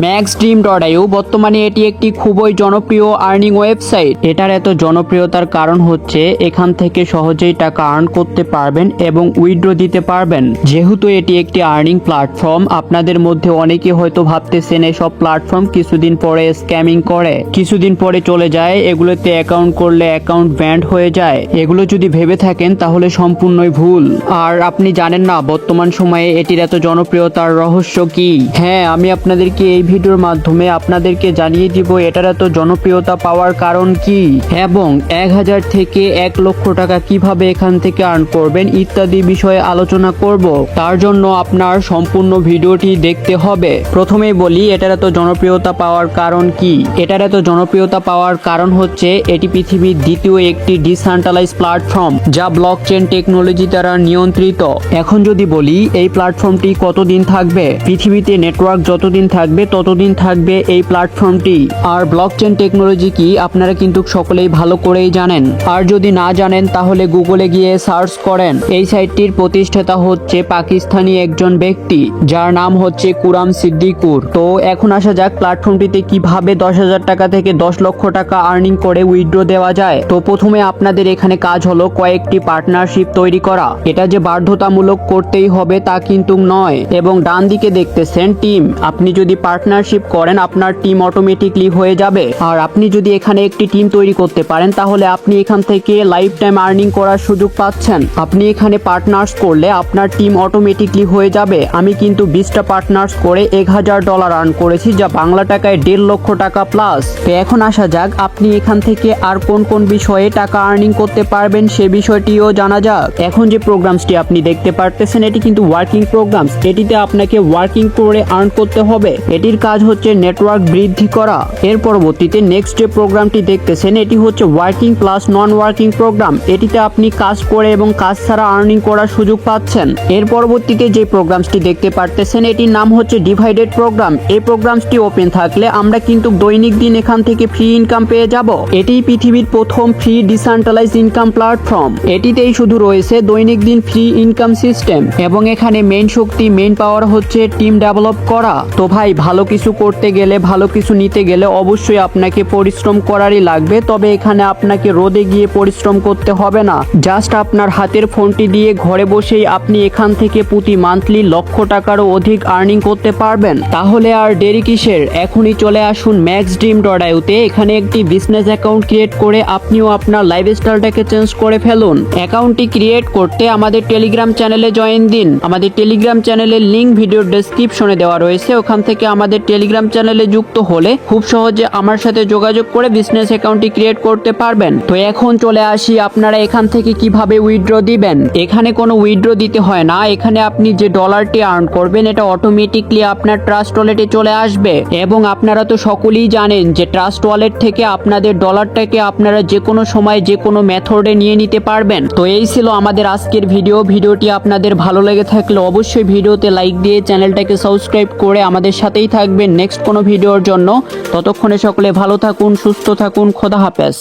maxdream.io বর্তমানে এটি একটি খুবই জনপ্রিয় আর্নিং ওয়েবসাইট। এটার এত জনপ্রিয়তার কারণ হচ্ছে এখান থেকে সহজেই টাকা আর্ন করতে পারবেন এবং উইথড্র দিতে পারবেন। যেহেতু এটি একটি আর্নিং প্ল্যাটফর্ম, আপনাদের মধ্যে অনেকে হয়তো ভাবতেছেন এসব প্ল্যাটফর্ম কিছুদিন পরে স্ক্যামিং করে, কিছুদিন পরে চলে যায়, এগুলোতে অ্যাকাউন্ট করলে অ্যাকাউন্ট ব্যান্ড হয়ে যায়। এগুলো যদি ভেবে থাকেন তাহলে সম্পূর্ণই ভুল। আর আপনি জানেন না বর্তমান সময়ে এটির এত জনপ্রিয়তার রহস্য কি? হ্যাঁ, আমি আপনাদেরকে এই ভিডিওর মাধ্যমে আপনাদেরকে জানিয়ে দিব এটার এত জনপ্রিয়তা পাওয়ার কারণ কি এবং 1000 থেকে 1 লক্ষ টাকা কিভাবে এখান থেকে আর্ন করবেন ইত্যাদি বিষয়ে আলোচনা করব। তার জন্য আপনার সম্পূর্ণ ভিডিওটি দেখতে হবে। প্রথমেই বলি এটার এত জনপ্রিয়তা পাওয়ার কারণ কি। এটার এত জনপ্রিয়তা পাওয়ার কারণ হচ্ছে এটি পৃথিবীর দ্বিতীয় একটি ডিসেন্ট্রালাইজ প্ল্যাটফর্ম যা ব্লকচেন টেকনোলজি দ্বারা নিয়ন্ত্রিত। এখন যদি বলি এই প্ল্যাটফর্মটি কতদিন থাকবে, পৃথিবীতে নেটওয়ার্ক যতদিন থাকবে ততদিন থাকবে এই প্ল্যাটফর্মটি। আর ব্লকচেন টেকনোলজি কি আপনারা কিন্তু সকলেই ভালো করেই জানেন। আর যদি না জানেন তাহলে গুগলে গিয়ে সার্চ করেন। এই সাইটটির প্রতিষ্ঠাতা হচ্ছে পাকিস্তানি একজন ব্যক্তি যার নাম হচ্ছে কুরাম সিদ্দিকুর। তো এখন আসা যাক প্ল্যাটফর্মটিতে কিভাবে 10,000 টাকা থেকে 10 লক্ষ টাকা আর্নিং করে উইথড্র দেওয়া যায়। তো প্রথমে আপনাদের এখানে কাজ হলো কয়েকটি পার্টনারশিপ তৈরি করা। এটা যে বাধ্যতামূলক করতেই হবে তা কিন্তু নয়। এবং ডান দিকে দেখতেছেন টিম, আপনি যদি পার্টনারশিপ করেন আপনার টিম অটোমেটিকলি হয়ে যাবে। আর আপনি যদি এখানে একটি টিম তৈরি করতে পারেন তাহলে আপনি এখান থেকে লাইফ টাইম আর্নিং করার সুযোগ পাচ্ছেন। আপনি এখানে পার্টনার্স করলে আপনার টিম অটোমেটিকলি হয়ে যাবে। আমি কিন্তু 20টা পার্টনার্স করে $1000 আর্ন করেছি, যা বাংলা টাকায় 1.5 লক্ষ টাকা প্লাস। তো এখন আসা যাক আপনি এখান থেকে আর কোন কোন বিষয়ে টাকা আর্নিং করতে পারবেন সে বিষয়টিও জানা যাক। এখন যে প্রোগ্রামসটি আপনি দেখতে পারতেছেন এটি কিন্তু ওয়ার্কিং প্রোগ্রামস। এটিতে আপনাকে ওয়ার্কিং করে আর্ন করতে হবে। এটির কাজ হচ্ছে নেটওয়ার্ক বৃদ্ধি করা। এর পরবর্তীতে নেক্সট যে প্রোগ্রামটি দেখতেছেন এটি হচ্ছে ওয়ার্কিং প্লাস নন ওয়ার্কিং প্রোগ্রাম। এটিতে আপনি কাজ করে এবং কাজ ছাড়া আর্নিং করার সুযোগ পাচ্ছেন। এর পরবর্তীতে যে প্রোগ্রামসটি দেখতে পারতেছেন এটির নাম হচ্ছে ডিভাইডেড প্রোগ্রাম। এই প্রোগ্রামসটি ওপেন থাকলে আমরা কিন্তু দৈনিক দিন এখান থেকে ফ্রি ইনকাম পেয়ে যাব। এটি পৃথিবীর প্রথম ফ্রি ডিসেন্ট্রালাইজ ইনকাম প্ল্যাটফর্ম। এটিতেই শুধু রয়েছে দৈনিক দিন ফ্রি ইনকাম সিস্টেম এবং এখানে মেইন শক্তি মেইন পাওয়ার হচ্ছে টিম ডেভেলপ করা। তো ভাই, ভালো কিছু করতে গেলে ভালো কিছু নিতে গেলে অবশ্যই আপনাকে পরিশ্রম করারই লাগবে। তবে এখানে আপনাকে রোদে গিয়ে পরিশ্রম করতে হবে না। জাস্ট আপনার হাতের ফোনটি দিয়ে ঘরে বসেই আপনি এখান থেকে প্রতি মান্থলি লক্ষ টাকারও অধিক আর্নিং করতে পারবেন। তাহলে আর দেরি কিসের, এখনই চলে আসুন maxdream.io তে। এখানে একটি বিজনেস অ্যাকাউন্ট ক্রিয়েট করে আপনিও আপনার লাইফস্টাইলটাকে চেঞ্জ করে ফেলুন। অ্যাকাউন্টটি ক্রিয়েট করতে আমাদের টেলিগ্রাম চ্যানেলে জয়েন দিন। আমাদের টেলিগ্রাম চ্যানেলের লিংক ভিডিওর ডেসক্রিপশনে দেওয়া রয়েছে। ওখান থেকে আমাদের টেলিগ্রাম চ্যানেলে যুক্ত হলে খুব সহজে আমার সাথে যোগাযোগ করে বিজনেস অ্যাকাউন্টটি ক্রিয়েট করতে পারবেন। তো এখন চলে আসি আপনারা এখান থেকে কিভাবে উইথড্র দিবেন। এখানে কোনো উইথড্র দিতে হয় না। এখানে আপনি যে ডলারটি আর্ন করবেন এটা অটোমেটিকলি আপনার ট্রাস্ট ওয়ালেটে চলে আসবে। এবং আপনারা তো সকলেই জানেন যে ট্রাস্ট ওয়ালেট থেকে আপনাদের ডলারটাকে আপনারা যে কোনো সময় যে কোনো মেথডে নিয়ে নিতে পারবেন। তো এই ছিল আমাদের আজকের ভিডিওটি আপনাদের ভালো লেগে থাকলে অবশ্যই ভিডিওতে লাইক দিয়ে চ্যানেলটাকে সাবস্ক্রাইব করে আমাদের সাথেই থাকবেন নেক্সট কোনো ভিডিওর জন্য। ততক্ষণে সকলে ভালো থাকুন, সুস্থ থাকুন, খোদা হাফেজ।